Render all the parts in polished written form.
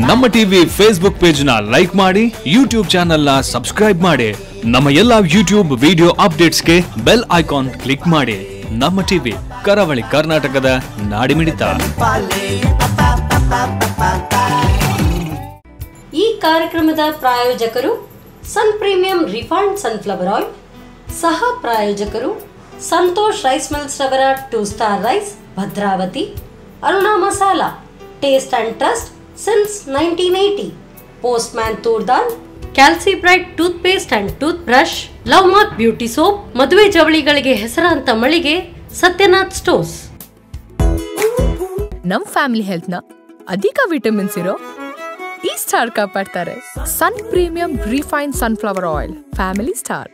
ನಮ್ಮ TV Facebook page ನ like ಮಾಡಿ, ಯೂಟ್ಯೂಬ್ ಚಾನೆಲ್ ನ ಸಬ್ಸ್ಕ್ರೈಬ್ ಮಾಡಿ, ನಮ್ಮ ಎಲ್ಲಾ ಯೂಟ್ಯೂಬ್ ವಿಡಿಯೋ ಅಪ್ಡೇಟ್ಸ್ಗೆ ಬೆಲ್ ಐಕಾನ್ ಕ್ಲಿಕ್ ಮಾಡಿ. ನಮ್ಮ ಟಿವಿ ಕರಾವಳಿ ಕರ್ನಾಟಕದ ನಾಡಿಮಿಡಿತ. ಈ ಕಾರ್ಯಕ್ರಮದ ಪ್ರಾಯೋಜಕರು ಸನ್ ಪ್ರೀಮಿಯಂ ರಿಫೈನ್ಡ್ ಸನ್ಫ್ಲವರ್ ಆಯಿಲ್, ಸಹ ಪ್ರಾಯೋಜಕರು ಸಂತೋಷ್ ರೈಸ್ ಮಿಲ್ಸ್ ರವರ 2 star rice, Bhadravati, Aruna masala, taste and trust since 1980, postman toor dal, ಕ್ಯಾಲ್ಸಿ bright tooth paste and tooth brush, love mark beauty soap, ಮದುವೆ ಜವಳಿಗಳಿಗೆ ಹೆಸರಾಂತ ಮಳಿಗೆ ಸತ್ಯನಾಥ್ ಸ್ಟೋರ್ಸ್. ನಮ್ ಫ್ಯಾಮಿಲಿ ಹೆಲ್ತ್ ನ ಅಧಿಕ ವಿಟಮಿನ್ಸ್ ಇರೋ ಈ ಸ್ಟಾರ್ ಕಾಪಾಡ್ತಾರೆ. ಸನ್ Premium refine sunflower oil, family star.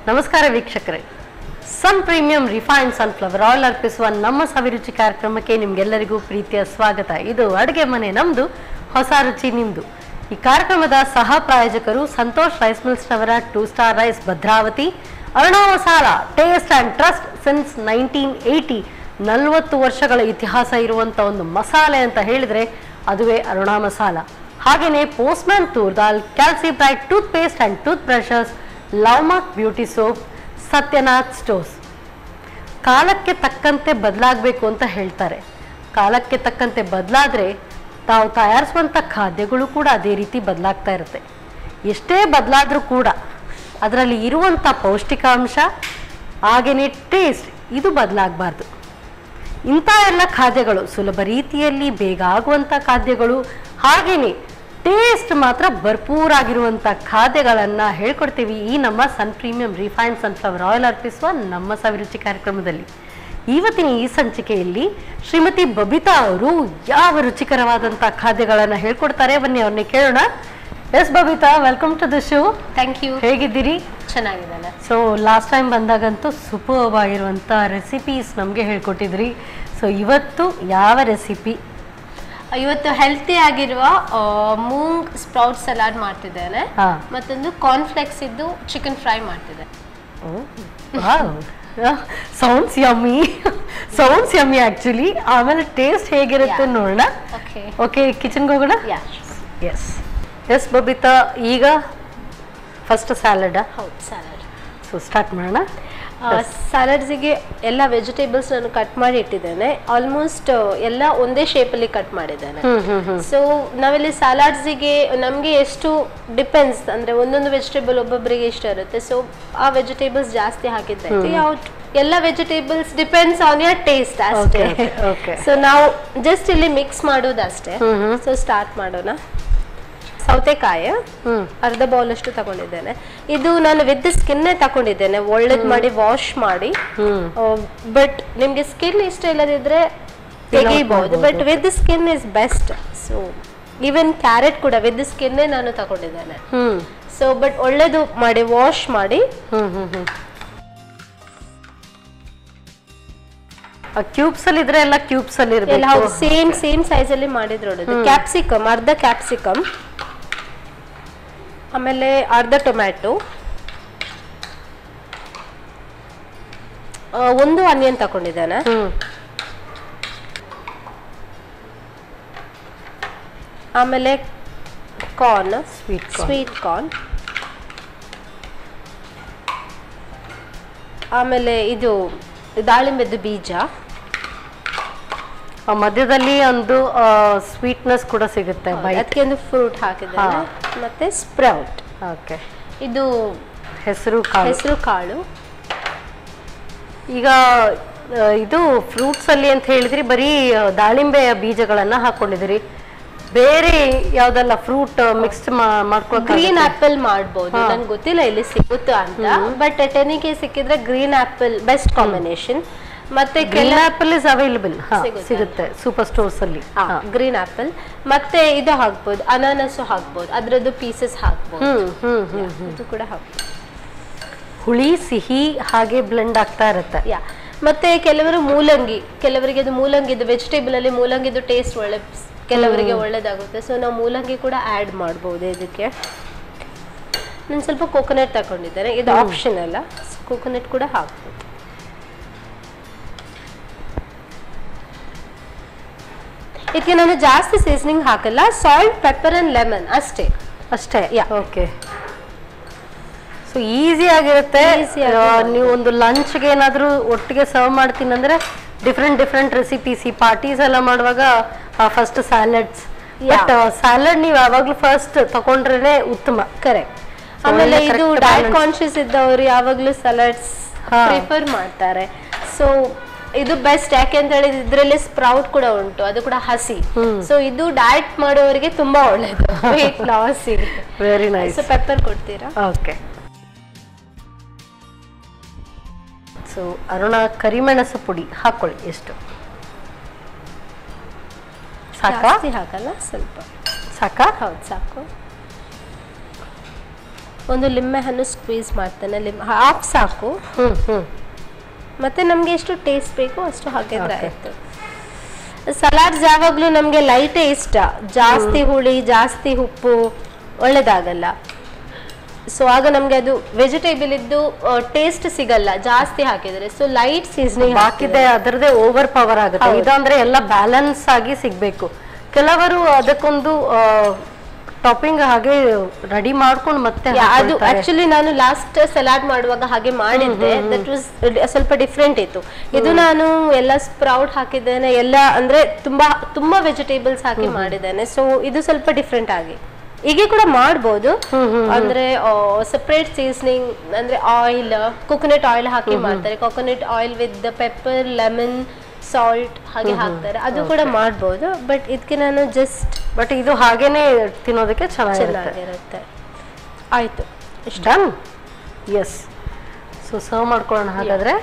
ನಮಸ್ಕಾರ ವೀಕ್ಷಕರೇ, Sun premium refined sunflower oil ಅರ್ಪಿಸುವ ನಮ್ಮ ಸವಿರುಚಿ ಕಾರ್ಯಕ್ರಮಕ್ಕೆ ನಿಮ್ಗೆಲ್ಲರಿಗೂ ಪ್ರೀತಿಯ ಸ್ವಾಗತ. ಇದು ಅಡುಗೆ ಮನೆ ನಮ್ದು, ಹೊಸ ರುಚಿ ನಿಮ್ದು. ಈ ಕಾರ್ಯಕ್ರಮದ ಸಹ ಪ್ರಾಯೋಜಕರು ಸಂತೋಷ್ ರೈಸ್ ಮಿಲ್ಸ್ ರವರ 2 star rice, Bhadravati, Aruna masala, taste and trust since 1980. 40 ವರ್ಷಗಳ ಇತಿಹಾಸ ಇರುವಂಥ ಒಂದು ಮಸಾಲೆ ಅಂತ ಹೇಳಿದರೆ ಅದುವೇ ಅರುಣಾ ಮಸಾಲಾ. ಹಾಗೆಯೇ Postman toor dal, ಕ್ಯಾಲ್ಸಿ bright tooth paste and toothbrushes, Love mark beauty soap, Satyanath stores. ಕಾಲಕ್ಕೆ ತಕ್ಕಂತೆ ಬದಲಾಗಬೇಕು ಅಂತ ಹೇಳ್ತಾರೆ. ಕಾಲಕ್ಕೆ ತಕ್ಕಂತೆ ಬದಲಾದರೆ ತಾವು ತಯಾರಿಸುವಂಥ ಖಾದ್ಯಗಳು ಕೂಡ ಅದೇ ರೀತಿ ಬದಲಾಗ್ತಾ ಇರುತ್ತೆ. ಎಷ್ಟೇ ಬದಲಾದರೂ ಕೂಡ ಅದರಲ್ಲಿ ಇರುವಂಥ ಪೌಷ್ಟಿಕಾಂಶ ಹಾಗೆಯೇ ಟೇಸ್ಟ್ ಇದು ಬದಲಾಗಬಾರ್ದು. ಇಂಥ ಎಲ್ಲ ಖಾದ್ಯಗಳು ಸುಲಭ ರೀತಿಯಲ್ಲಿ ಬೇಗ ಆಗುವಂಥ ಖಾದ್ಯಗಳು, ಹಾಗೆಯೇ ಟೇಸ್ಟ್ ಮಾತ್ರ ಭರ್ಪೂರಾಗಿರುವಂಥ ಖಾದ್ಯಗಳನ್ನು ಹೇಳ್ಕೊಡ್ತೀವಿ ಈ ನಮ್ಮ Sun premium refined sunflower oil ಅರ್ಪಿಸುವ ನಮ್ಮ ಸವಿರುಚಿ ಕಾರ್ಯಕ್ರಮದಲ್ಲಿ. ಇವತ್ತಿನ ಈ ಸಂಚಿಕೆಯಲ್ಲಿ ಶ್ರೀಮತಿ ಬಬಿತಾ ಅವರು ಯಾವ ರುಚಿಕರವಾದಂಥ ಖಾದ್ಯಗಳನ್ನು ಹೇಳ್ಕೊಡ್ತಾರೆ, ಬನ್ನಿ ಅವ್ರನ್ನೇ ಕೇಳೋಣ. Yes Babita, welcome to the show. Thank you. ಹೇಗಿದ್ದೀರಿ? ಚೆನ್ನಾಗಿದ್ದಾನೆ. ಸೊ ಲಾಸ್ಟ್ ಟೈಮ್ ಬಂದಾಗಂತೂ ಸೂಪರ್ಬ್ ಆಗಿರುವಂಥ ರೆಸಿಪೀಸ್ ನಮಗೆ ಹೇಳ್ಕೊಟ್ಟಿದ್ರಿ. ಸೊ ಇವತ್ತು ಯಾವ ರೆಸಿಪಿ? ಇವತ್ತು ಹೆಲ್ತಿ ಆಗಿರುವ ಮೂಂಗ್ ಸ್ಪ್ರೌಟ್ ಸಲಾಡ್ ಮಾಡ್ತಿದ್ದೇನೆ. ಮತ್ತೊಂದು ಕಾರ್ನ್ಫ್ಲೆಕ್ಸ್ ಇದ್ದು ಚಿಕನ್ ಫ್ರೈ ಮಾಡ್ತಿದ್ದೆ. Sounds yummy actually. ಆಮೇಲೆ ಟೇಸ್ಟ್ ಹೇಗಿರುತ್ತೆ ನೋಡೋಣ. ಓಕೆ, ಕಿಚನ್ಗೆ ಹೋಗೋಣ. ಎಸ್ ಬಬಿತಾ, ಈಗ ಫಸ್ಟ್ ಸ್ಯಾಲಡ್. ಹೌದು, ಸ್ಯಾಲಡ್. ಸೊ ಸ್ಟಾರ್ಟ್ ಮಾಡೋಣ. ಸ್ಯಾಲಡ್ಸಿಗೆ ಎಲ್ಲ ವೆಜಿಟೇಬಲ್ಸ್ ನಾನು ಕಟ್ ಮಾಡಿ ಇಟ್ಟಿದ್ದೇನೆ. ಆಲ್ಮೋಸ್ಟ್ ಎಲ್ಲ ಒಂದೇ ಶೇಪಲ್ಲಿ ಕಟ್ ಮಾಡಿದ್ದೇನೆ. ಸೊ ನಾವಿಲ್ಲಿ ಸ್ಯಾಲಡ್ಸಿಗೆ ನಮಗೆ ಎಷ್ಟು ಡಿಪೆಂಡ್ಸ್ ಅಂದರೆ ಒಂದೊಂದು ವೆಜಿಟೇಬಲ್ ಒಬ್ಬೊಬ್ಬರಿಗೆ ಇಷ್ಟ ಇರುತ್ತೆ. ಸೊ ಆ ವೆಜಿಟೇಬಲ್ಸ್ ಜಾಸ್ತಿ ಹಾಕಿದ್ದಾಯ್ತು. ಎಲ್ಲ vegetables depends on your taste ಅಷ್ಟೇ. ಸೊ ನಾವು ಜಸ್ಟ್ ಇಲ್ಲಿ ಮಿಕ್ಸ್ ಮಾಡೋದು ಅಷ್ಟೇ. ಸೊ ಸ್ಟಾರ್ಟ್ ಮಾಡೋಣ. ಸೌತೆಕಾಯಿ ಅರ್ಧ ಬೌಲ್ ಅಷ್ಟು ತಗೊಂಡಿದ್ದೇನೆ. ಇದು ನಾನು ವಿತ್ ಸ್ಕಿನ್ನೇ ತಗೊಂಡಿದ್ದೇನೆ, ಒಳ್ಳೇದ್ ಮಾಡಿ ವಾಶ್ ಮಾಡಿ. ಬಟ್ ನಿಮ್ಗೆ ಸ್ಕಿನ್ ಇಷ್ಟ ಇಲ್ಲದಿದ್ರೆ ತೆಗಿಬಹುದು, but with skin is best. So even carrot ಕೂಡ ವಿತ್ ಸ್ಕಿನ್ನೇ ನಾನು ತಗೊಂಡಿದ್ದೇನೆ. ಸೊ ಬಟ್ ಒಳ್ಳೇದು ಮಾಡಿ ವಾಶ್ ಮಾಡಿ. ಕ್ಯೂಬ್ಸ್ ಅಲ್ಲಿ ಇದ್ರೆ ಎಲ್ಲ ಕ್ಯೂಬ್ಸ್ ಅಲ್ಲಿ ಇರಬೇಕು. ಸೇಮ್ ಸೈಜ್ ಅಲ್ಲಿ ಮಾಡಿದ್ರು. ಕ್ಯಾಪ್ಸಿಕಮ್, ಅರ್ಧ ಕ್ಯಾಪ್ಸಿಕಮ್, ಆಮೇಲೆ ಅರ್ಧ ಟೊಮ್ಯಾಟೊ, ಒಂದು ಆನಿಯನ್ ತಗೊಂಡಿದ್ದೇನೆ. ಆಮೇಲೆ ಕಾರ್ನ್, ಸ್ವೀಟ್ ಕಾರ್ನ್, ಆಮೇಲೆ ಇದು ದಾಳಿಂಬೆದ್ದು ಬೀಜ, ಮಧ್ಯದಲ್ಲಿ ಒಂದು ಸ್ವೀಟ್ನೆಸ್ ಕೂಡ ಸಿಗುತ್ತೆ. ಅದಕ್ಕೆ ಒಂದು ಫ್ರೂಟ್ ಹಾಕಿದ್ದೇನೆ. ಮತ್ತೆ ಸ್ಪ್ರೌಟ್. ಓಕೆ, ಇದು ಹೆಸರು ಕಾಳು. ಈಗ ಇದು ಫ್ರೂಟ್ಸ್ ಅಲ್ಲಿ ಅಂತ ಹೇಳಿದ್ರಿ, ಬರೀ ದಾಳಿಂಬೆಯ ಬೀಜಗಳನ್ನ ಹಾಕೊಂಡಿದ್ರಿ. ಬೇರೆ ಯಾವ್ದೆಲ್ಲ ಫ್ರೂಟ್ ಮಿಕ್ಸ್ ಮಾಡ್ಕೊ? ಗ್ರೀನ್ ಆಪಲ್ ಮಾಡ್ಬೋದು, ನನ್ಗೆ ಗೊತ್ತಿಲ್ಲ ಇಲ್ಲಿ ಸಿಗುತ್ತಾ ಅಂತ. ಬಟ್ ಟೆನಿಗೆ ಸಿಕ್ಕಿದ್ರೆ ಗ್ರೀನ್ ಆಪಲ್ ಬೆಸ್ಟ್ ಕಾಂಬಿನೇಷನ್. ಮತ್ತೆ ಗ್ರೀನ್ ಆಪಲ್ ಇಸ್ ಅವೈಲಬಲ್, ಸಿಗುತ್ತೆ ಸೂಪರ್ ಸ್ಟೋರ್ಸ್ ಅಲ್ಲಿ. ಗ್ರೀನ್ ಆಪಲ್ ಮತ್ತೆ ಇದು ಹಾಕ್ಬೋದು, ಅನಾನಸು ಹಾಕ್ಬೋದು, ಅದ್ರದ್ದು ಪೀಸಸ್ ಹಾಕ್ಬೋದು. ಇದು ಕೂಡ ಹಾಕ್ಬೋದು. ಹುಳಿ ಸಿಹಿ ಹಾಗೆ ಬ್ಲೆಂಡ್ ಆಗ್ತಾ ಇರುತ್ತೆ. ಮತ್ತೆ ಕೆಲವರು ಮೂಲಂಗಿ, ಕೆಲವರಿಗೆ ಅದು ಮೂಲಂಗಿದು ವೆಜಿಟೇಬಲ್ ಅಲ್ಲಿ ಮೂಲಂಗಿದು ಟೇಸ್ಟ್ ಒಳ್ಳೆ ಕೆಲವರಿಗೆ ಒಳ್ಳೇದಾಗುತ್ತೆ. ಸೊ ನಾವು ಮೂಲಂಗಿ ಕೂಡ ಆ್ಯಡ್ ಮಾಡ್ಬೋದು ಇದಕ್ಕೆ. ನಾನು ಸ್ವಲ್ಪ ಕೋಕೋನಟ್ ತಗೊಂಡಿದ್ದೇನೆ, ಇದು ಆಪ್ಷನ್ ಅಲ್ಲ, ಕೋಕೋನಟ್ ಕೂಡ ಹಾಕ್ಬೋದು. ಇದಕ್ಕೆ ನಾನು ಜಾಸ್ತಿ ಸೀಸನಿಂಗ್ ಹಾಕಲ್ಲ, ಸಾಲ್ಟ್, ಪೆಪ್ಪರ್ ಅಂಡ್ ಲೆಮನ್ ಅಷ್ಟೇ. ಓಕೆ. ಸೊ ಈಸಿ ಆಗಿರುತ್ತೆ. ನೀವು ಒಂದು ಲಂಚ್ಗೆ ಏನಾದರೂ ಒಟ್ಟಿಗೆ ಸರ್ವ್ ಮಾಡ್ತೀನಿ ಅಂದ್ರೆ ಡಿಫ್ರೆಂಟ್ ರೆಸಿಪೀಸ್, ಈ ಪಾರ್ಟೀಸ್ ಎಲ್ಲ ಮಾಡುವಾಗ ಫಸ್ಟ್ ಸ್ಯಾಲಡ್ಸ್, ಬಟ್ ಸ್ಯಾಲಡ್ ನೀವು ಯಾವಾಗ್ಲೂ ಫಸ್ಟ್ ತಗೊಂಡ್ರೆ ಉತ್ತಮ. ಕರೆಕ್ಟ್. ಆಮೇಲೆ ಇದು ಡಯಟ್ ಕಾನ್ಶಿಯಸ್ ಇದ್ದವರು ಯಾವಾಗ್ಲೂ ಸಲಾಡ್ಸ್ ಪ್ರಿಫರ್ ಮಾಡ್ತಾರೆ. ಸೊ ಇದು ಬೆಸ್ಟ್, ಯಾಕೆಂತ ಹೇಳಿದ್ರೆ ಇದ್ರಲ್ಲಿ ಸ್ಪ್ರೌಟ್ ಕೂಡ ಉಂಟು, ಅದು ಕೂಡ ಹಸಿ. ಸೊ ಇದು ಡಯಟ್ ಮಾಡೋರಿಗೆ ತುಂಬಾ ಒಳ್ಳೇದು, weight loss. Very nice. So pepper ಕೊಡ್ತೀರಾ? ಓಕೆ. ಸೊ ಅರುಣ, ಕರಿಮೆಣಸು ಪುಡಿ ಹಾಕೊಳ್ಳಿ. ಎಷ್ಟು ಸಾಕಾ? ಜಾಸ್ತಿ ಹಾಕಲ್ಲ, ಸ್ವಲ್ಪ ಸಾಕಾ? ಹೌದು, ಸಾಕು. ಒಂದು ಲಿಂಬೆ ಹಣ್ಣು ಸ್ಕ್ವೀಸ್ ಮಾಡ್ತೇನೆ, ಹಾಫ್ ಸಾಕು. ಮತ್ತೆ ನಮ್ಗೆ ಎಷ್ಟು ಟೇಸ್ಟ್ ಬೇಕು ಅಷ್ಟು ಹಾಕಿದ್ರೆ ಆಯ್ತು. ಸಲಾಡ್ಸ್ ಯಾವಾಗ್ಲೂ ನಮ್ಗೆ ಲೈಟೇ ಇಷ್ಟ, ಜಾಸ್ತಿ ಹುಳಿ ಜಾಸ್ತಿ ಉಪ್ಪು ಒಳ್ಳೇದಾಗಲ್ಲ. ಸೊ ಆಗ ನಮ್ಗೆ ಅದು ವೆಜಿಟೇಬಲ್ ಇದ್ದು ಟೇಸ್ಟ್ ಸಿಗಲ್ಲ ಜಾಸ್ತಿ ಹಾಕಿದ್ರೆ. ಸೊ ಲೈಟ್ ಸೀಸನಿಂಗ್ ಹಾಕಿದೆ ಅದರದೇ ಓವರ್ ಪವರ್ ಆಗುತ್ತೆ. ಇದಂದ್ರೆ ಎಲ್ಲ ಬ್ಯಾಲೆನ್ಸ್ ಆಗಿ ಸಿಗ್ಬೇಕು. ಕೆಲವರು ಅದಕ್ಕೊಂದು ಟಾಪಿಂಗ್ ಹಾಗೆ ರೆಡಿ ಮಾಡ್ಕೊಂಡು ಮತ್ತೆ ಅದು ಆಕ್ಚುಲಿ ನಾನು ಲಾಸ್ಟ್ ಸಲಾಡ್ ಮಾಡುವಾಗ ಹಾಗೆ ಮಾಡಿದ್ದೆ, ದಟ್ ವಾಸ್ ಸ್ವಲ್ಪ ಡಿಫ್ರೆಂಟ್ ಇತ್ತು. ಇದು ನಾನು ಎಲ್ಲ ಸ್ಪ್ರೌಟ್ ಹಾಕಿದ್ದೇನೆ, ಎಲ್ಲ ಅಂದ್ರೆ ತುಂಬಾ ವೆಜಿಟೇಬಲ್ಸ್ ಹಾಕಿ ಮಾಡಿದ್ದೇನೆ. ಸೊ ಇದು ಸ್ವಲ್ಪ ಡಿಫ್ರೆಂಟ್ ಆಗಿ ಹೀಗೆ ಕೂಡ ಮಾಡ್ಬೋದು. ಅಂದ್ರೆ ಸೆಪರೇಟ್ ಸೀಸನಿಂಗ್ ಅಂದ್ರೆ ಆಯಿಲ್, ಕೋಕೋನಟ್ ಆಯಿಲ್ ಹಾಕಿ ಮಾಡ್ತಾರೆ. Coconut oil with pepper, lemon, salt ಹಾಗೆ ಹಾಕ್ತಾರೆ, ಅದು ಕೂಡ ಮಾಡ್ಬೋದು. ಬಟ್ ಇದಕ್ಕೆ ನಾನು ಜಸ್ಟ್ ಇದು ಹಾಗೇನೆ ತಿನ್ನೋದಕ್ಕೆ ಚೆನ್ನಾಗಿರುತ್ತೆ. ಆಯ್ತು, ಇಷ್ಟ. ಎಸ್. ಸೊ ಸರ್ವ್ ಮಾಡ್ಕೊಳ್ಳೋಣ ಹಾಗಾದ್ರೆ.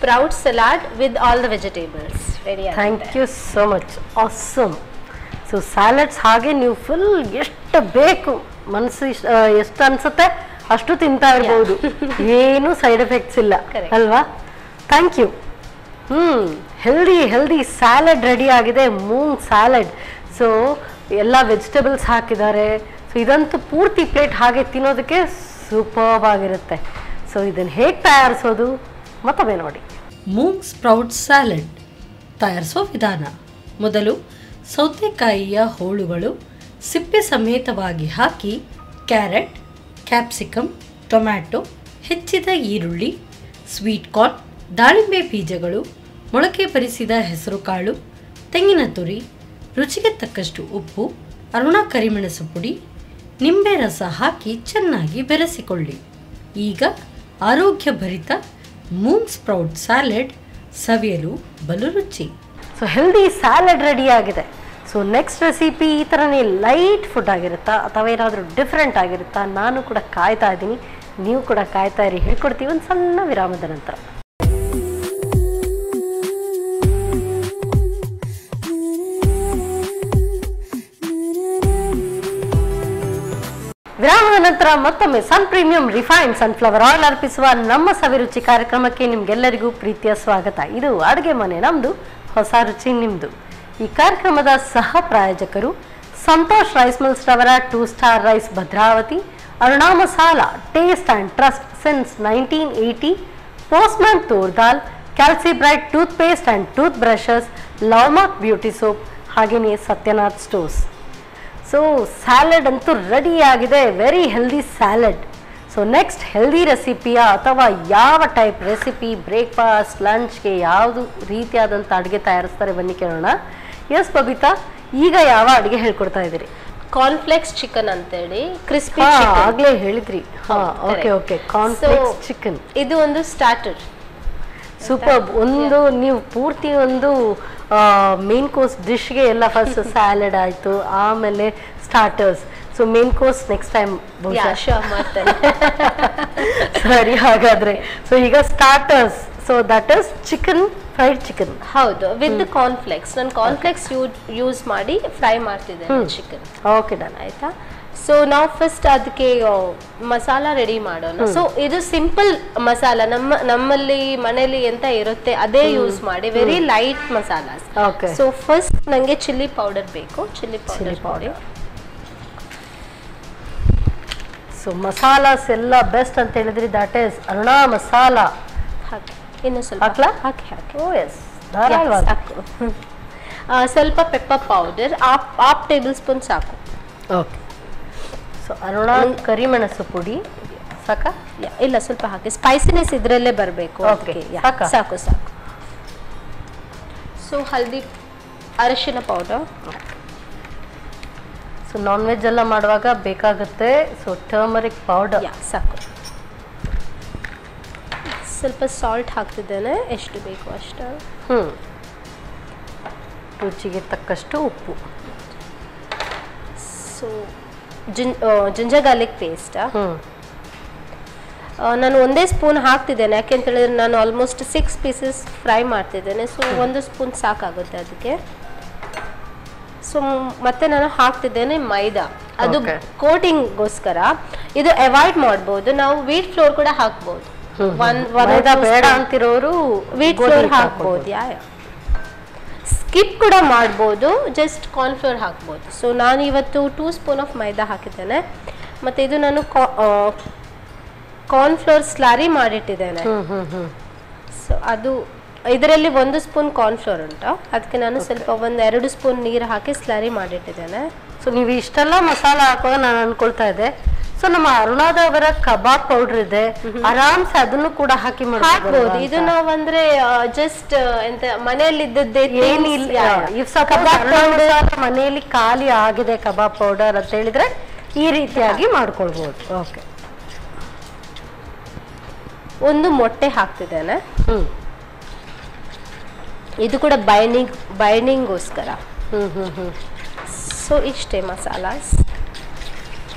Sprout salad with all the vegetables ready. Thank you so much. Awesome. So salads ಹಾಗೆ ನೀವು ಫುಲ್ ಎಷ್ಟು ಬೇಕು ಮನಸ್ಸು ಎಷ್ಟು ಅನ್ಸುತ್ತೆ ಅಷ್ಟು ತಿಂತಾ ಇರಬಹುದು, ಏನು ಸೈಡ್ ಎಫೆಕ್ಟ್ಸ್ ಇಲ್ಲ ಅಲ್ವಾ? Thank you. Healthy salad ready ಆಗಿದೆ, ಮೂಂಗ್ ಸ್ಯಾಲಡ್. ಸೊ ಎಲ್ಲ ವೆಜಿಟೇಬಲ್ಸ್ ಹಾಕಿದ್ದಾರೆ. ಸೊ ಇದಂತೂ ಪೂರ್ತಿ ಪ್ಲೇಟ್ ಹಾಗೆ ತಿನ್ನೋದಕ್ಕೆ ಸೂಪರ್ಬ್ ಆಗಿರುತ್ತೆ. ಸೊ ಇದನ್ನು ಹೇಗೆ ತಯಾರಿಸೋದು ಮತ್ತೊಮ್ಮೆ ನೋಡಿ. ಮೂಂಗ್ ಸ್ಪ್ರೌಟ್ ಸ್ಯಾಲಡ್ ತಯಾರಿಸುವ ವಿಧಾನ. ಮೊದಲು ಸೌತೆಕಾಯಿಯ ಹೋಳುಗಳು ಸಿಪ್ಪೆ ಸಮೇತವಾಗಿ ಹಾಕಿ, ಕ್ಯಾರೆಟ್, ಕ್ಯಾಪ್ಸಿಕಮ್, ಟೊಮ್ಯಾಟೊ, ಹೆಚ್ಚಿದ ಈರುಳ್ಳಿ, ಸ್ವೀಟ್ ಕಾರ್ನ್, ದಾಳಿಂಬೆ ಬೀಜಗಳು, ಮೊಳಕೆ ಬರಿಸಿದ ಹೆಸರುಕಾಳು, ತೆಂಗಿನ ತುರಿ, ರುಚಿಗೆ ತಕ್ಕಷ್ಟು ಉಪ್ಪು, ಅರುಣ ಕರಿಮೆಣಸು ಪುಡಿ, ನಿಂಬೆ ರಸ ಹಾಕಿ ಚೆನ್ನಾಗಿ ಬೆರೆಸಿಕೊಳ್ಳಿ. ಈಗ ಆರೋಗ್ಯಭರಿತ ಮೂಂಗ್ ಸ್ಪ್ರೌಟ್ ಸ್ಯಾಲಡ್ ಸವಿಯಲು ಬಲು ರುಚಿ. ಸೊ ಹೆಲ್ದಿ ಸ್ಯಾಲಡ್ ರೆಡಿ ಆಗಿದೆ. ಸೊ ನೆಕ್ಸ್ಟ್ ರೆಸಿಪಿ ಈ ಥರನೇ ಲೈಟ್ ಫುಡ್ ಆಗಿರುತ್ತಾ ಅಥವಾ ಏನಾದರೂ ಡಿಫ್ರೆಂಟ್ ಆಗಿರುತ್ತಾ? ನಾನು ಕೂಡ ಕಾಯ್ತಾ ಇದ್ದೀನಿ, ನೀವು ಕೂಡ ಕಾಯ್ತಾ ಇರಿ. ಹೇಳ್ಕೊಡ್ತೀವಿ ಒಂದು ಸಣ್ಣ ವಿರಾಮದ ನಂತರ. ವಿರಾಮದ ನಂತರ ಮತ್ತೊಮ್ಮೆ ಸನ್ ಪ್ರೀಮಿಯಂ ರಿಫೈನ್ಡ್ ಸನ್ಫ್ಲವರ್ ಆಯಿಲ್ ಅರ್ಪಿಸುವ ನಮ್ಮ ಸವಿರುಚಿ ಕಾರ್ಯಕ್ರಮಕ್ಕೆ ನಿಮ್ಗೆಲ್ಲರಿಗೂ ಪ್ರೀತಿಯ ಸ್ವಾಗತ. ಇದು ಅಡುಗೆ ಮನೆ ನಮ್ದು, ಹೊಸ ರುಚಿ ನಿಮ್ದು. ಈ ಕಾರ್ಯಕ್ರಮದ ಸಹ ಪ್ರಾಯೋಜಕರು ಸಂತೋಷ್ ರೈಸ್ ಮಿಲ್ಸ್ ರವರ 2 star rice Bhadravati, Aruna masala taste and trust since 1980, Postman toor dal, Calci bright tooth paste and toothbrushes, Love Mark beauty soap, ಹಾಗೆಯೇ ಸತ್ಯನಾಥ್ ಸ್ಟೋರ್ಸ್. ಸೊ ಸ್ಯಾಲಡ್ ಅಂತೂ ರೆಡಿ ಆಗಿದೆ, very healthy salad. So next healthy ರೆಸಿಪಿಯ ಅಥವಾ ಯಾವ ಟೈಪ್ ರೆಸಿಪಿ, ಬ್ರೇಕ್ಫಾಸ್ಟ್, ಲಂಚ್ಗೆ ಯಾವುದು ರೀತಿಯಾದಂಥ ಅಡುಗೆ ತಯಾರಿಸ್ತಾರೆ ಬನ್ನಿ ಕೇಳೋಣ. ಎಸ್ ಬಬಿತಾ, ಈಗ ಯಾವ ಅಡುಗೆ ಹೇಳ್ಕೊಡ್ತಾ ಇದ್ದೀರಿ? ಕಾರ್ನ್ಫ್ಲೆಕ್ಸ್ ಚಿಕನ್ ಅಂತೇಳಿ, ಕ್ರಿಸ್ಪಿ ಆಗ್ಲೇ ಹೇಳಿದ್ರಿ. ಓಕೆ ಓಕೆ, ಕಾರ್ನ್ಫ್ಲೆಕ್ಸ್ ಚಿಕನ್ ಇದು ಒಂದು ಸ್ಟಾರ್ಟರ್. ಸೂಪರ್. ಒಂದು ನೀವು ಪೂರ್ತಿ ಒಂದು ಮೇನ್ ಕೋರ್ಸ್ ಡಿಶ್ಗೆ ಎಲ್ಲ ಫಸ್ಟ್ ಸ್ಯಾಲಡ್ ಆಯಿತು, ಆಮೇಲೆ starters. So main course next time ಮಾಡ್ತೇನೆ. ಸರಿ ಹಾಗಾದ್ರೆ. ಸೊ ಈಗ starters so that is chicken, fried chicken. ಹೌದು, ವಿತ್ ಕಾರ್ನ್ಫ್ಲೆಕ್ಸ್. ನಾನು ಕಾರ್ನ್ಫ್ಲೆಕ್ಸ್ ಯೂಸ್ ಮಾಡಿ ಫ್ರೈ ಮಾಡ್ತಿದ್ದೇನೆ ಚಿಕನ್. Okay done. ಆಯ್ತಾ? ಸೊ ನಾವು ಫಸ್ಟ್ ಅದಕ್ಕೆ ಮಸಾಲ ರೆಡಿ ಮಾಡೋಣ. ಸೊ ಇದು ಸಿಂಪಲ್ ಮಸಾಲ, ನಮ್ಮಲ್ಲಿ ಮನೆಯಲ್ಲಿ ಎಂತ ಇರುತ್ತೆ ಅದೇ ಯೂಸ್ ಮಾಡಿ, very light masalas. So first ನಂಗೆ ಚಿಲ್ಲಿ ಪೌಡರ್ ಬೇಕು. Chilli powder. ಸೊ ಮಸಾಲಾಸ್ ಎಲ್ಲ ಬೆಸ್ಟ್ ಅಂತ ಹೇಳಿದ್ರಿ, ದಟ್ ಈಸ್ ಅರುಣಾ ಮಸಾಲ. ಹಾಕಿ, ಇನ್ನು ಸ್ವಲ್ಪ ಹಾಕಿ. ಓ ಎಸ್, ಧಾರಾಳವಾಗಿ ಸಾಕು. ಸ್ವಲ್ಪ pepper powder half tablespoon ಸಾಕು. ಓಕೆ. ಸೊ ಅರುಣಾ ಕರಿಮೆಣಸು ಪುಡಿ ಸಾಕಾ? ಇಲ್ಲ, ಸ್ವಲ್ಪ ಹಾಕಿ. ಸ್ಪೈಸಿನೆಸ್ ಇದರಲ್ಲೇ ಬರಬೇಕು. ಸಾಕು. ಸೊ ಹಲ್ದಿ, ಅರಿಶಿನ ಪೌಡರ್. ಸೊ ನಾನ್ ವೆಜ್ ಎಲ್ಲ ಮಾಡುವಾಗ ಬೇಕಾಗುತ್ತೆ. ಸೊ ಟರ್ಮರಿಕ್ ಪೌಡರ್ ಸಾಕು. ಸ್ವಲ್ಪ ಸಾಲ್ಟ್ ಹಾಕ್ತಿದ್ದೇನೆ, ಎಷ್ಟು ಬೇಕು ಅಷ್ಟು. ರುಚಿಗೆ ತಕ್ಕಷ್ಟು ಉಪ್ಪು. ಸೊ ಜಿಂಜರ್ ಗಾರ್ಲಿಕ್ ಪೇಸ್ಟ್ ನಾನು ಒಂದೇ ಸ್ಪೂನ್ ಹಾಕ್ತಿದ್ದೇನೆ, ಯಾಕೆಂತ ಹೇಳಿದ್ರೆ ನಾನು ಆಲ್ಮೋಸ್ಟ್ 6 ಪೀಸಸ್ ಫ್ರೈ ಮಾಡ್ತಿದ್ದೇನೆ. ಸೊ 1 ಸ್ಪೂನ್ ಸಾಕಾಗುತ್ತೆ ಅದಕ್ಕೆ. ಸೊ ಮತ್ತೆ ನಾನು ಹಾಕ್ತಿದ್ದೇನೆ ಮೈದಾ, ಅದು ಕೋಟಿಂಗ್ಗೋಸ್ಕರ. ಇದು ಅವಾಯ್ಡ್ ಮಾಡ್ಬೋದು, ನಾವು ವೀಟ್ ಫ್ಲೋರ್ ಕೂಡ ಹಾಕ್ಬೋದು. ಬೇಡ ಅಂತಿರೋರು ವೀಟ್ ಫ್ಲೋರ್ ಹಾಕ್ಬೋದು, ಸ್ಕಿಪ್ ಕೂಡ ಮಾಡ್ಬೋದು, ಜಸ್ಟ್ ಕಾರ್ನ್ಫ್ಲೋರ್ ಹಾಕ್ಬೋದು. ಸೊ ನಾನು ಇವತ್ತು 2 ಸ್ಪೂನ್ ಆಫ್ ಮೈದಾ ಹಾಕಿದ್ದೇನೆ. ಮತ್ತು ಇದು ನಾನು ಕಾರ್ನ್ಫ್ಲೋರ್ ಸ್ಲಾರಿ ಮಾಡಿಟ್ಟಿದ್ದೇನೆ. ಸೊ ಅದು ಇದರಲ್ಲಿ 1 ಸ್ಪೂನ್ ಕಾರ್ನ್ಫ್ಲೋರ್ ಉಂಟು, ಅದಕ್ಕೆ ನಾನು ಸ್ವಲ್ಪ 1-2 ಸ್ಪೂನ್ ನೀರು ಹಾಕಿ ಸ್ಲಾರಿ ಮಾಡಿಟ್ಟಿದ್ದೇನೆ. ಸೊ ನೀವು ಇಷ್ಟೆಲ್ಲ ಮಸಾಲ ಹಾಕುವಾಗ ನಾನು ಅನ್ಕೊಳ್ತಾ ಇದ್ದೆ, ಸೊ ನಮ್ಮ ಅರುಣಾದವರ ಕಬಾಬ್ ಪೌಡರ್ ಇದೆ, ಆರಾಮ್ಸೆ ಅದನ್ನು ಕೂಡ ಹಾಕಿ ಮಾಡ್ಬೋದು. ಇದು ನಾವು ಅಂದ್ರೆ ಜಸ್ಟ್ ಎಂತ ಮನೆಯಲ್ಲಿ ಇದ್ದದ್ದೇ ಏನಿಲ್ಲ. ಮನೆಯಲ್ಲಿ ಖಾಲಿ ಆಗಿದೆ ಕಬಾಬ್ ಪೌಡರ್ ಅಂತ ಹೇಳಿದ್ರೆ ಈ ರೀತಿಯಾಗಿ ಮಾಡ್ಕೊಳ್ಬಹುದು. ಓಕೆ. 1 ಮೊಟ್ಟೆ ಹಾಕ್ತಿದ್ದೇನೆ. ಇದು ಕೂಡ ಬೈಂಡಿಂಗ್ಗೋಸ್ಕರ. ಸೊ ಇಷ್ಟೇ ಮಸಾಲಾಸ್.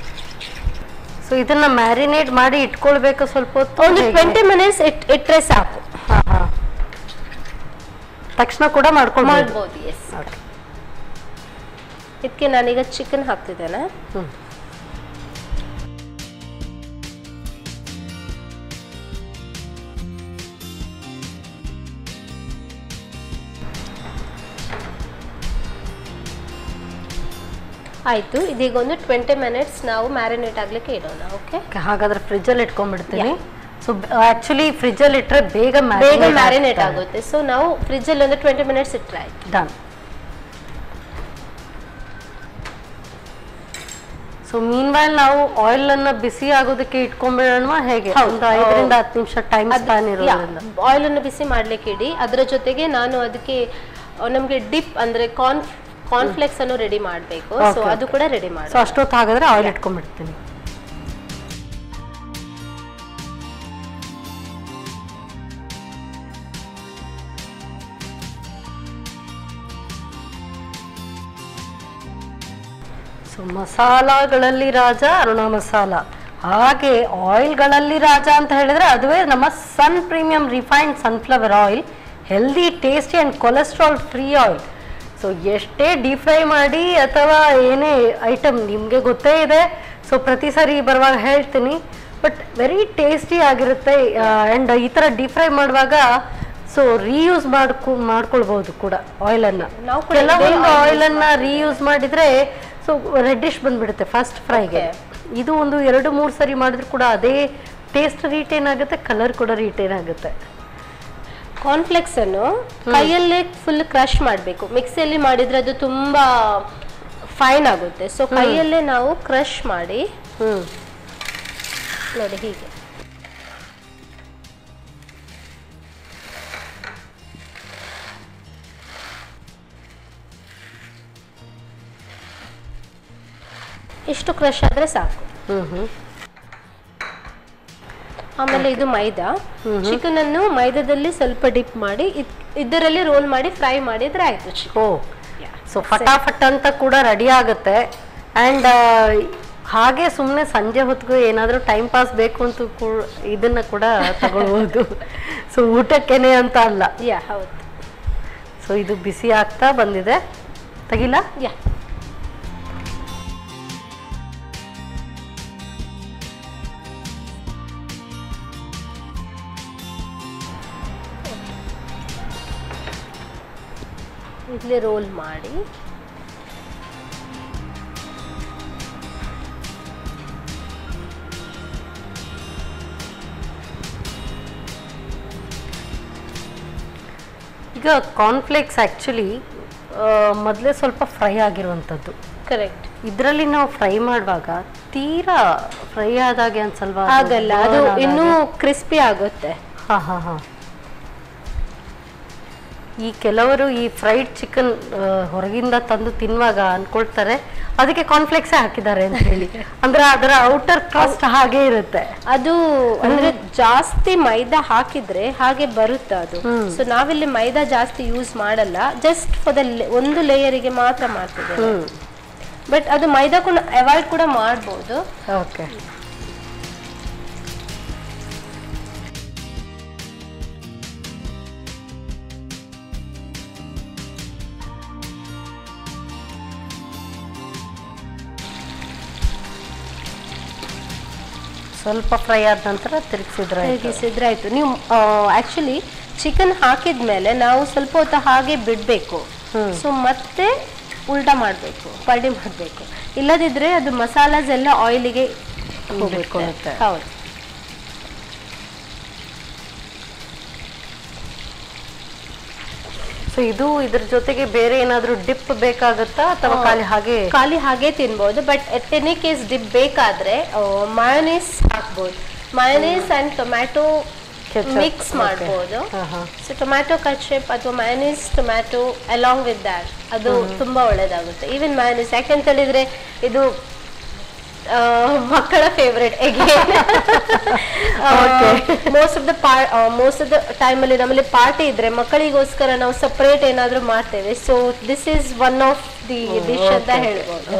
ಸೊ ಇದನ್ನ ಮ್ಯಾರಿನೇಟ್ ಮಾಡಿ ಇಟ್ಕೊಳ್ಬೇಕು ಸ್ವಲ್ಪ ಹೊತ್ತು, ಒಂದು 20 ಮಿನಿಟ್ಸ್ ಇಟ್ಟರೆ ಸಾಕು. ತಕ್ಷಣ ಕೂಡ ಮಾಡ್ಬೋದು. ಎಸ್. ಇದಕ್ಕೆ ನಾನೀಗ ಚಿಕನ್ ಹಾಕ್ತಿದ್ದೇನೆ. ಆಯ್ತು, ಇದೀಗ ಒಂದು 20 ಮಿನಿಟ್ಸ್ ನಾವು ಮ್ಯಾರಿನೇಟ್ ಆಗ್ಲಿಕ್ಕೆ ಇಡೋಣ. ಓಕೆ, ಹಾಗಾದ್ರೆ ಫ್ರಿಜ್ ಅಲ್ಲಿ ಇಟ್ಕೊಂಡ್ಬಿಡ್ತೀನಿ. ಸೊ ಆಕ್ಚುಲಿ ಫ್ರಿಜ್ ಅಲ್ಲಿ ಇಟ್ಟರೆ ಬೇಗ ಮ್ಯಾರಿನೇಟ್ ಆಗುತ್ತೆ. ಸೊ ನಾವು ಫ್ರಿಜ್ ಅಲ್ಲಿ ಒಂದು 20 ಮಿನಿಟ್ಸ್ ಇಟ್ಟರೆ ಆಯ್ತು. ಡನ್. ಸೊ ಮೀನ್ ವೈಲ್ ನಾವು ಆಯಿಲ್ ಅನ್ನ ಬಿಸಿ ಆಗೋದಕ್ಕೆ ಇಟ್ಕೊಂಡ್ಬಿಡೋಣ, ಹೇಗೆ? ಒಂದು 5 ರಿಂದ 10 ನಿಮಿಷ ಟೈಮ್ ಸ್ಪ್ಯಾನ್ ಇರೋದ್ರಿಂದ ಆಯಿಲ್ ಅನ್ನು ಬಿಸಿ ಮಾಡ್ಲಿಕ್ಕೆ ಇಡಿ. ಅದರ ಜೊತೆಗೆ ನಾನು ಅದಕ್ಕೆ ನಮ್ಗೆ ಡಿಪ್ ಅಂದ್ರೆ ಕಾರ್ನ್ಫ್ಲೆಕ್ಸ್ ಅನ್ನು ರೆಡಿ ಮಾಡಬೇಕು. ಸೊ ಅದು ಕೂಡ ರೆಡಿ ಮಾಡಿ. ಸೊ ಅಷ್ಟೊತ್ತು ಹಾಗಾದ್ರೆ ಆಯಿಲ್ ಇಟ್ಕೊಂಡ್ಬಿಡ್ತೀನಿ. ಸೊ ಮಸಾಲಾಗಳಲ್ಲಿ ರಾಜ ಅರುಣಾ ಮಸಾಲ, ಹಾಗೆ ಆಯಿಲ್ಗಳಲ್ಲಿ ರಾಜ ಅಂತ ಹೇಳಿದ್ರೆ ಅದುವೇ ನಮ್ಮ Sun premium refined sunflower oil, healthy, tasty and cholesterol free oil. So ಎಷ್ಟೇ ಡೀಪ್ ಫ್ರೈ ಮಾಡಿ ಅಥವಾ ಏನೇ ಐಟಮ್ ನಿಮಗೆ ಗೊತ್ತೇ ಇದೆ. ಸೊ ಪ್ರತಿ ಸಾರಿ ಬರುವಾಗ ಹೇಳ್ತೀನಿ, ಬಟ್ ವೆರಿ ಟೇಸ್ಟಿ ಆಗಿರುತ್ತೆ. ಆ್ಯಂಡ್ ಈ ಥರ ಡೀಪ್ ಫ್ರೈ ಮಾಡುವಾಗ ಸೊ ರೀಯೂಸ್ ಮಾಡ್ಕೊಳ್ಬಹುದು ಕೂಡ ಆಯಿಲನ್ನು. ಕೆಲವೊಂದು ಆಯಿಲನ್ನು ರೀಯೂಸ್ ಮಾಡಿದರೆ ಸೊ ರೆಡ್ಡಿಶ್ ಬಂದ್ಬಿಡುತ್ತೆ ಫಸ್ಟ್ ಫ್ರೈಗೆ. ಇದು ಒಂದು 2-3 ಸರಿ ಮಾಡಿದ್ರು ಕೂಡ ಅದೇ ಟೇಸ್ಟ್ ರಿಟೇನ್ ಆಗುತ್ತೆ, ಕಲರ್ ಕೂಡ ರಿಟೇನ್ ಆಗುತ್ತೆ. ಕಾರ್ನ್ಫ್ಲೆಕ್ಸ್ ಅನ್ನು ಕೈಯಲ್ಲೇ ಫುಲ್ ಕ್ರಶ್ ಮಾಡಬೇಕು. ಮಿಕ್ಸಿಯಲ್ಲಿ ಮಾಡಿದ್ರೆ ಅದು ತುಂಬಾ ಫೈನ್ ಆಗುತ್ತೆ. ಸೊ ಕೈಯಲ್ಲೇ ನಾವು ಕ್ರಶ್ ಮಾಡಿ ನೋಡಿ ಹೀಗೆ. ಇಷ್ಟು ಕ್ರಶ್ ಆದ್ರೆ ಸಾಕು. ಆಮೇಲೆ ಇದು ಮೈದಾ. ಚಿಕನ್ ಅನ್ನು ಮೈದಾದಲ್ಲಿ ಸ್ವಲ್ಪ ಡಿಪ್ ಮಾಡಿ ಇದರಲ್ಲಿ ರೋಲ್ ಮಾಡಿ ಫ್ರೈ ಮಾಡಿದ್ರೆ ಆಯ್ತು. ಸೊ ಫಟಾಫಟ್ ಅಂತ ಕೂಡ ರೆಡಿ ಆಗುತ್ತೆ. ಆ್ಯಂಡ್ ಹಾಗೆ ಸುಮ್ಮನೆ ಸಂಜೆ ಹೊತ್ತಿಗೂ ಏನಾದರೂ ಟೈಮ್ ಪಾಸ್ ಬೇಕು ಅಂತ ಇದನ್ನ ಕೂಡ ತಗೊಳ್ಬೋದು. ಸೊ ಊಟಕ್ಕೇನೆ ಅಂತ ಅಲ್ಲ. ಹೌದು. ಸೊ ಇದು ಬಿಸಿ ಆಗ್ತಾ ಬಂದಿದೆ, ತೆಗಿಲ್ಲ. ಇಲ್ಲಿ ರೋಲ್ ಮಾಡಿ ಈಗ ಕಾರ್ನ್ಫ್ಲೇಕ್ಸ್ ಆ್ಯಕ್ಚುಲಿ ಮೊದಲೇ ಸ್ವಲ್ಪ ಫ್ರೈ ಆಗಿರುವಂಥದ್ದು. ಕರೆಕ್ಟ್. ಇದರಲ್ಲಿ ನಾವು ಫ್ರೈ ಮಾಡುವಾಗ ತೀರಾ ಫ್ರೈ ಆದಾಗೆ ಅನ್ಸಲ್ವಾ? ಆಗಲ್ಲ, ಅದು ಇನ್ನೂ ಕ್ರಿಸ್ಪಿ ಆಗುತ್ತೆ. ಈ ಕೆಲವರು ಈ ಫ್ರೈಡ್ ಚಿಕನ್ ಹೊರಗಿಂದ ತಂದು ತಿನ್ನುವಾಗ ಅನ್ಕೊಳ್ತಾರೆ ಅದಕ್ಕೆ ಕಾರ್ನ್ಫ್ಲೇಕ್ಸ್ ಹಾಕಿದ್ದಾರೆ ಅಂತ ಹೇಳಿ. ಅಂದ್ರೆ ಅದರ ಔಟರ್ ಕ್ರಸ್ಟ್ ಹಾಗೆ ಇರುತ್ತೆ. ಅದು ಅಂದ್ರೆ ಜಾಸ್ತಿ ಮೈದಾ ಹಾಕಿದ್ರೆ ಹಾಗೆ ಬರುತ್ತೆ ಅದು. ಸೊ ನಾವಿಲ್ಲಿ ಮೈದಾ ಜಾಸ್ತಿ ಯೂಸ್ ಮಾಡಲ್ಲ, ಜಸ್ಟ್ ಫಾರ್ ದ ಒಂದು ಲೇಯರಿಗೆ ಮಾತ್ರ ಮಾಡ್ತಿದ್ದೇವೆ. ಬಟ್ ಅದು ಮೈದಾ ಕೂಡ ಅವಾಯ್ಡ್ ಕೂಡ ಮಾಡ್ಬೋದು. ಓಕೆ. ಸ್ವಲ್ಪ ಫ್ರೈ ಆದ ನಂತರ ತಿರುಗಿಸಿದ್ರೆ ಆಯ್ತು. ನೀವು ಆಕ್ಚುಲಿ ಚಿಕನ್ ಹಾಕಿದ್ಮೇಲೆ ನಾವು ಸ್ವಲ್ಪ ಹೊತ್ತು ಹಾಗೆ ಬಿಡಬೇಕು. ಸೊ ಮತ್ತೆ ಉಲ್ಟಾ ಮಾಡಬೇಕು, ಪಲ್ಟಿ ಮಾಡಬೇಕು. ಇಲ್ಲದಿದ್ರೆ ಅದು ಮಸಾಲಾಸ್ ಎಲ್ಲ ಆಯಿಲಿಗೆ ಹೋಗಬೇಕು. ಹೌದು. ಸೊ ಇದು ಇದ್ರ ಜೊತೆಗೆ ಬೇರೆ ಏನಾದರೂ ಡಿಪ್ ಬೇಕಾಗುತ್ತಾ ಅಥವಾ ಖಾಲಿ ಹಾಗೆ ತಿನ್ಬೋದು? But at any case dip ಬೇಕಾದ್ರೆ ಮಯೋನೀಸ್ ಹಾಕ್ಬೋದು. ಮಯೋನೀಸ್ ಅಂಡ್ ಟೊಮ್ಯಾಟೊ ಮಿಕ್ಸ್ ಮಾಡ್ಬೋದು. ಸೊ ಟೊಮ್ಯಾಟೊ ಕಟ್ಶೆಪ್ ಅಥವಾ mayonnaise tomato along with that ಅದು ತುಂಬಾ ಒಳ್ಳೇದಾಗುತ್ತೆ. ಈವನ್ ಮಯೋನೀಸ್ ಯಾಕೆಂತ ಹೇಳಿದ್ರೆ ಇದು ಮಕ್ಕಳ favourite. Most of the time ಅಲ್ಲಿ ನಮ್ಮಲ್ಲಿ ಪಾರ್ಟಿ ಇದ್ರೆ ಮಕ್ಕಳಿಗೋಸ್ಕರ ನಾವು ಸಪರೇಟ್ ಏನಾದ್ರೂ ಮಾಡ್ತೇವೆ. So this is one of the dish ಅಂತ ಹೇಳ್ಬೋದು.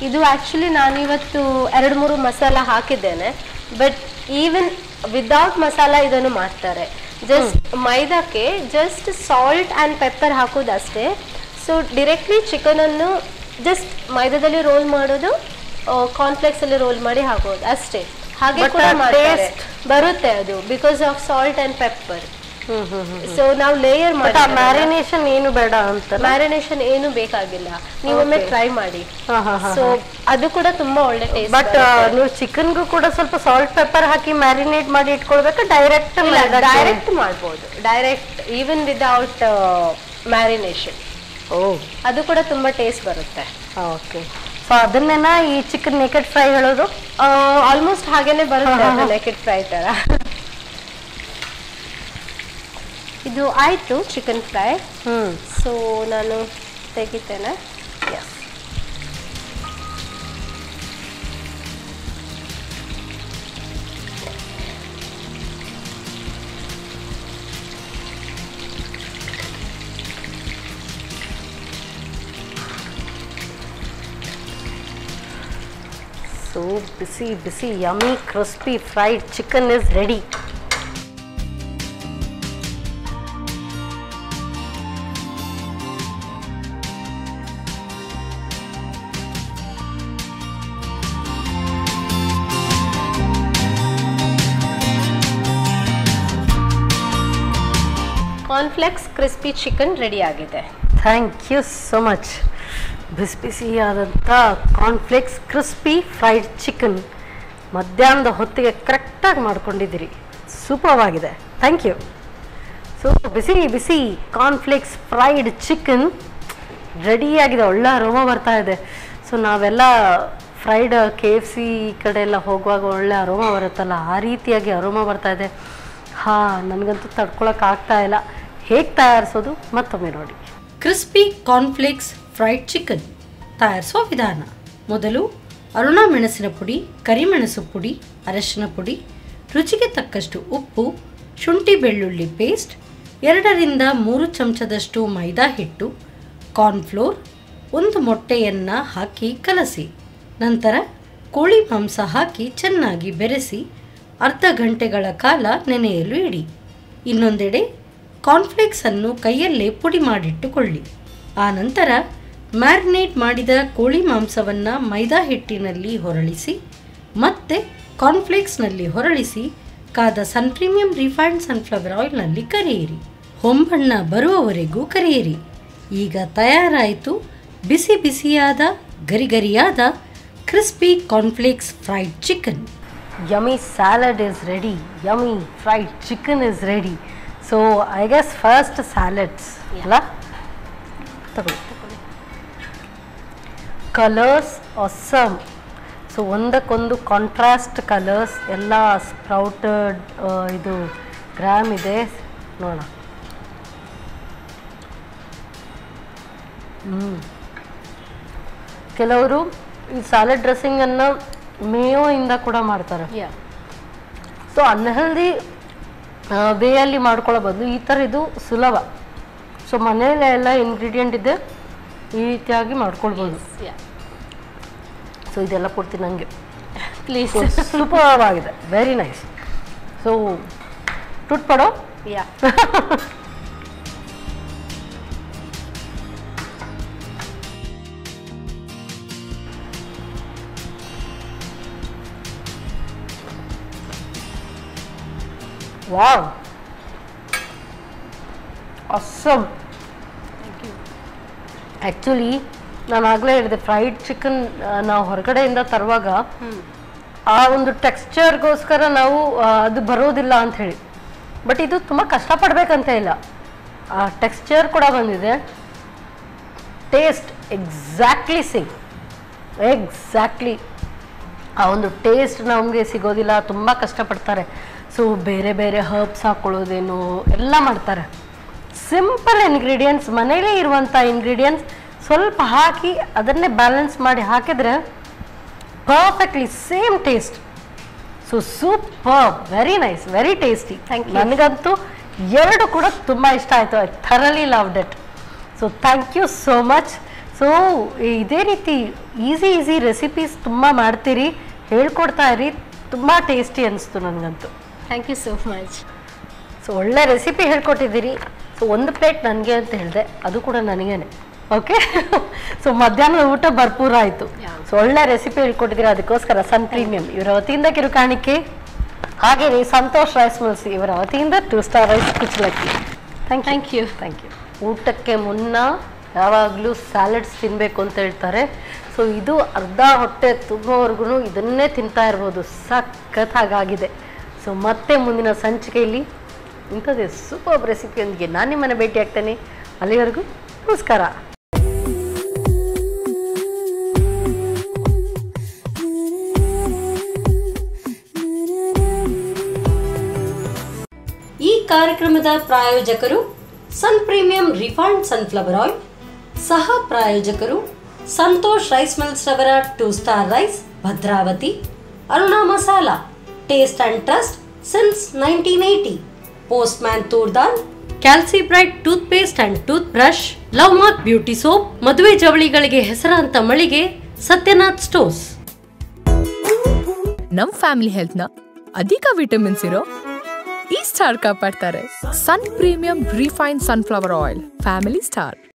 ಇದು ಆಕ್ಚುಲಿ ನಾನು ಇವತ್ತು 2-3 ಮಸಾಲ ಹಾಕಿದ್ದೇನೆ. ಬಟ್ ಈವನ್ ವಿದೌಟ್ ಮಸಾಲ ಇದನ್ನು ಮಾಡ್ತಾರೆ. ಜಸ್ಟ್ ಮೈದಾಕ್ಕೆ ಜಸ್ಟ್ ಸಾಲ್ಟ್ ಅಂಡ್ ಪೆಪ್ಪರ್ ಹಾಕೋದಷ್ಟೇ. ಸೊ ಡೈರೆಕ್ಟ್ಲಿ ಚಿಕನ್ ಅನ್ನು ಜಸ್ಟ್ ಮೈದಾದಲ್ಲಿ ರೋಲ್ ಮಾಡೋದು, ಕಾರ್ನ್ಫ್ಲೇಕ್ಸ್ ಅಲ್ಲಿ ರೋಲ್ ಮಾಡಿ ಹಾಕೋದು ಅಷ್ಟೇ. ಹಾಗೆ ಕೂಡ ಬರುತ್ತೆ ಅದು because of salt and pepper. So ನಾವು ಲೇಯರ್ ಮಾಡಿ ಮ್ಯಾರಿನೇಷನ್ ಏನು ಬೇಡ ಅಂತ. ಮ್ಯಾರಿನೇಷನ್ ಏನು ಬೇಕಾಗಿಲ್ಲ, ನೀವೊಮ್ಮೆ ಟ್ರೈ ಮಾಡಿ. ಸೊ ಅದು ಕೂಡ ತುಂಬಾ ಒಳ್ಳೆ ಟೇಸ್ಟ್. ಬಟ್ ನೀವು ಚಿಕನ್ಗೂ ಕೂಡ ಸ್ವಲ್ಪ ಸಾಲ್ಟ್ ಪೆಪ್ಪರ್ ಹಾಕಿ ಮ್ಯಾರಿನೇಟ್ ಮಾಡಿ ಇಟ್ಕೊಳ್ಬೇಕಾ? ಡೈರೆಕ್ಟ್ ಮಾಡ್ಬೋದು, ಡೈರೆಕ್ಟ್ ಈವನ್ ವಿದೌಟ್ ಮ್ಯಾರಿನೇಷನ್. ಅದು ಕೂಡ ತುಂಬಾ ಟೇಸ್ಟ್ ಬರುತ್ತೆ. ಓಕೆ. ಸೊ ಅದನ್ನೇನ ಈ ಚಿಕನ್ ನೇಕೆಡ್ ಫ್ರೈ ಹೇಳೋದು? ಆಲ್ಮೋಸ್ಟ್ ಹಾಗೇನೆ ಬರುತ್ತೆ, ನೇಕೆಡ್ ಫ್ರೈ ತರ. ಇದು ಆಯ್ತು ಚಿಕನ್ ಫ್ರೈ. ಸೊ ನಾನು ತೆಗಿತೇನೆ. So busy, yummy, crispy fried chicken is ready. Cornflakes crispy chicken ready ಆಗಿದೆ. Thank you so much. ಬಿಸಿಯಾದಂಥ ಕಾರ್ನ್ಫ್ಲೇಕ್ಸ್ ಕ್ರಿಸ್ಪಿ ಫ್ರೈಡ್ ಚಿಕನ್ ಮಧ್ಯಾಹ್ನದ ಹೊತ್ತಿಗೆ ಕರೆಕ್ಟಾಗಿ ಮಾಡ್ಕೊಂಡಿದ್ದೀರಿ. ಸೂಪರ್ ಆಗಿದೆ, ಥ್ಯಾಂಕ್ ಯು. ಸೊ ಬಿಸಿ ಕಾರ್ನ್ಫ್ಲೇಕ್ಸ್ ಫ್ರೈಡ್ ಚಿಕನ್ ರೆಡಿಯಾಗಿದೆ. ಒಳ್ಳೆ ಅರೋಮ ಬರ್ತಾ ಇದೆ. ಸೊ ನಾವೆಲ್ಲ ಫ್ರೈಡ್ KFC ಈ ಕಡೆ ಎಲ್ಲ ಹೋಗುವಾಗ ಒಳ್ಳೆ ಅರೋಮ ಬರುತ್ತಲ್ಲ, ಆ ರೀತಿಯಾಗಿ ಅರೋಮ ಬರ್ತಾ ಇದೆ. ನನಗಂತೂ ತಡ್ಕೊಳಕ್ಕಾಗ್ತಾ ಇಲ್ಲ. ಹೇಗೆ ತಯಾರಿಸೋದು ಮತ್ತೊಮ್ಮೆ ನೋಡಿ. ಕ್ರಿಸ್ಪಿ ಕಾರ್ನ್ಫ್ಲೇಕ್ಸ್ ಫ್ರೈಡ್ ಚಿಕನ್ ತಯಾರಿಸುವ ವಿಧಾನ. ಮೊದಲು ಅರುಣ ಮೆಣಸಿನ ಪುಡಿ, ಕರಿಮೆಣಸು ಪುಡಿ, ಅರಶಿನ ಪುಡಿ, ರುಚಿಗೆ ತಕ್ಕಷ್ಟು ಉಪ್ಪು, ಶುಂಠಿ ಬೆಳ್ಳುಳ್ಳಿ ಪೇಸ್ಟ್, 2ರಿಂದ 3 ಚಮಚದಷ್ಟು ಮೈದಾ ಹಿಟ್ಟು, ಕಾರ್ನ್ಫ್ಲೋರ್, 1 ಮೊಟ್ಟೆಯನ್ನು ಹಾಕಿ ಕಲಸಿ. ನಂತರ ಕೋಳಿ ಮಾಂಸ ಹಾಕಿ ಚೆನ್ನಾಗಿ ಬೆರೆಸಿ ಅರ್ಧ ಗಂಟೆಗಳ ಕಾಲ ನೆನೆಯಲು ಇಡಿ. ಇನ್ನೊಂದೆಡೆ ಕಾರ್ನ್ಫ್ಲೇಕ್ಸನ್ನು ಕೈಯಲ್ಲೇ ಪುಡಿ ಮಾಡಿಟ್ಟುಕೊಳ್ಳಿ. ಆನಂತರ ಮ್ಯಾರಿನೇಟ್ ಮಾಡಿದ ಕೋಳಿ ಮಾಂಸವನ್ನು ಮೈದಾ ಹಿಟ್ಟಿನಲ್ಲಿ ಹೊರಳಿಸಿ ಮತ್ತೆ ಕಾರ್ನ್ಫ್ಲೇಕ್ಸ್ನಲ್ಲಿ ಹೊರಳಿಸಿ ಕಾದ ಸನ್ ಪ್ರೀಮಿಯಂ ರಿಫೈನ್ಡ್ ಸನ್ಫ್ಲವರ್ ಆಯಿಲ್ನಲ್ಲಿ ಕರಿಯಿರಿ. ಹೊಂಬಣ್ಣ ಬರುವವರೆಗೂ ಕರಿಯಿರಿ. ಈಗ ತಯಾರಾಯಿತು ಬಿಸಿ ಬಿಸಿಯಾದ ಗರಿಗರಿಯಾದ crispy cornflakes fried chicken. Yummy salad is ready. Yummy fried chicken is ready. So I guess first salads. ಅಲ್ಲ ತಗೊಳ್ಳಿ. Colours awesome. ಸೊ ಒಂದಕ್ಕೊಂದು ಕಾಂಟ್ರಾಸ್ಟ್ ಕಲರ್ಸ್ ಎಲ್ಲ ಸ್ಪ್ರೌಟೆಡ್ ಇದು ಗ್ರಾಮ್ ಇದೆ ನೋಡೋಣ. ಕೆಲವರು ಈ ಸ್ಯಾಲಡ್ ಡ್ರೆಸ್ಸಿಂಗನ್ನು ಮೇಯೋ ಇಂದ ಕೂಡ ಮಾಡ್ತಾರೆ. ಸೊ ಅನ್ಹೆಲ್ದಿ ವೇಯಲ್ಲಿ ಮಾಡ್ಕೊಳ್ಳೋ ಬದಲು ಈ ಥರ ಇದು ಸುಲಭ. ಸೊ ಮನೆಯಲ್ಲೇ ಎಲ್ಲ ಇಂಗ್ರೀಡಿಯೆಂಟ್ ಇದೆ, ಈ ರೀತಿಯಾಗಿ ಮಾಡ್ಕೊಳ್ಬೋದು. ಸೊ ಇದೆಲ್ಲ ಕೊಡ್ತೀನಿ ನನಗೆ ಪ್ಲೀಸ್. ಸೂಪರ್ ಆಗಿದೆ, ವೆರಿ ನೈಸ್. ಸೊ ಟುಟ್ ಪಡೋ. Wow, awesome. ಆ್ಯಕ್ಚುಲಿ ನಾನು ಆಗಲೇ ಹೇಳಿದೆ, ಫ್ರೈಡ್ ಚಿಕನ್ ನಾವು ಹೊರಗಡೆಯಿಂದ ತರುವಾಗ ಆ ಒಂದು ಟೆಕ್ಸ್ಚರ್ಗೋಸ್ಕರ ನಾವು ಅದು ಬರೋದಿಲ್ಲ ಅಂಥೇಳಿ. ಬಟ್ ಇದು ತುಂಬ ಕಷ್ಟಪಡಬೇಕಂತ ಇಲ್ಲ, ಆ ಟೆಕ್ಸ್ಚರ್ ಕೂಡ ಬಂದಿದೆ. ಟೇಸ್ಟ್ ಎಕ್ಸಾಕ್ಟ್ಲಿ ಸೇಮ್, ಎಕ್ಸಾಕ್ಟ್ಲಿ ಆ ಒಂದು ಟೇಸ್ಟ್ ನಮಗೆ ಸಿಗೋದಿಲ್ಲ, ತುಂಬ ಕಷ್ಟಪಡ್ತಾರೆ. ಸೊ ಬೇರೆ ಬೇರೆ ಹರ್ಬ್ಸ್ ಹಾಕ್ಕೊಳ್ಳೋದೇನು ಎಲ್ಲ ಮಾಡ್ತಾರೆ. ಸಿಂಪಲ್ ಇಂಗ್ರೀಡಿಯೆಂಟ್ಸ್, ಮನೇಲೇ ಇರುವಂಥ ಇಂಗ್ರೀಡಿಯೆಂಟ್ಸ್ ಸ್ವಲ್ಪ ಹಾಕಿ ಅದನ್ನೇ ಬ್ಯಾಲೆನ್ಸ್ ಮಾಡಿ ಹಾಕಿದರೆ perfectly same taste. So super, very nice, very tasty. ನನಗಂತೂ ಎರಡು ಕೂಡ ತುಂಬ ಇಷ್ಟ ಆಯಿತು. I thoroughly loved it. So thank you so much. So ಇದೇ ರೀತಿ ಈಸಿ ರೆಸಿಪೀಸ್ ತುಂಬ ಮಾಡ್ತೀರಿ, ಹೇಳ್ಕೊಡ್ತಾ ಇರಿ. ತುಂಬ ಟೇಸ್ಟಿ ಅನಿಸ್ತು ನನಗಂತೂ. Thank you so much. So ಒಳ್ಳೆ ರೆಸಿಪಿ ಹೇಳ್ಕೊಟ್ಟಿದ್ದೀರಿ. ಸೊ ಒಂದು ಪ್ಲೇಟ್ ನನಗೆ ಅಂತ ಹೇಳಿದೆ, ಅದು ಕೂಡ ನನಗೇನೆ. ಓಕೆ. ಸೊ ಮಧ್ಯಾಹ್ನದ ಊಟ ಭರ್ಪೂರ ಆಯಿತು. ಸೊ ಒಳ್ಳೆ ರೆಸಿಪಿ ಹೇಳ್ಕೊಟ್ಟಿದ್ದೀರಿ, ಅದಕ್ಕೋಸ್ಕರ ಸನ್ ಪ್ರೀಮಿಯಂ ಇವರ ವತಿಯಿಂದ ಕಿರುಕಾಣಿಕೆ. ಹಾಗೆಯೇ ಸಂತೋಷ್ ರೈಸ್ ಮಿಲ್ಸ್ ಇವರ ವತಿಯಿಂದ 2 ಸ್ಟಾರ್ ರೈಸ್ ಕುಚ್ಚಲಕ್ಕಿ. Thank you. ಊಟಕ್ಕೆ ಮುನ್ನ ಯಾವಾಗಲೂ ಸ್ಯಾಲಡ್ಸ್ ತಿನ್ನಬೇಕು ಅಂತ ಹೇಳ್ತಾರೆ. ಸೊ ಇದು ಅರ್ಧ ಹೊಟ್ಟೆ ತುಂಬುವವರೆಗೂ ಇದನ್ನೇ ತಿಂತಾ ಇರ್ಬೋದು, ಸಖತ್ತಾಗಿದೆ. ಸೊ ಮತ್ತೆ ಮುಂದಿನ ಸಂಚಿಕೆಯಲ್ಲಿ ಇಂಥದ್ದೇ ಸೂಪರ್ ರೆಸಿಪಿಯೊಂದಿಗೆ ನಾನು ನಿಮ್ಮನ್ನು ಭೇಟಿ ಆಗ್ತೇನೆ. ಅಲ್ಲಿವರೆಗೂ ನಮಸ್ಕಾರ. ಈ ಕಾರ್ಯಕ್ರಮದ ಪ್ರಾಯೋಜಕರು ಸನ್ ಪ್ರೀಮಿಯಂ ರಿಫೈನ್ಡ್ ಸನ್ಫ್ಲವರ್ ಆಯಿಲ್, ಸಹ ಪ್ರಾಯೋಜಕರು ಸಂತೋಷ್ ರೈಸ್ ಮಿಲ್ಸ್ ರವರ 2 star rice Bhadravati, Aruna masala, taste and trust since 1980, postman toor dal, ಕ್ಯಾಲ್ಸಿ bright tooth paste and tooth brush, love mark beauty soap, ಮದುವೆ ಜವಳಿಗಳಿಗೆ ಹೆಸರಾಂತ ಮಳಿಗೆ ಸತ್ಯನಾಥ್ ಸ್ಟೋರ್ಸ್. ನಮ್ ಫ್ಯಾಮಿಲಿ ಹೆಲ್ತ್ ನ ಅಧಿಕ ವಿಟಮಿನ್ಸ್ ಇರೋ ಈ ಸ್ಟಾರ್ ಕಾಪಾಡ್ತಾರೆ. ಸನ್ premium refined sunflower oil, family star.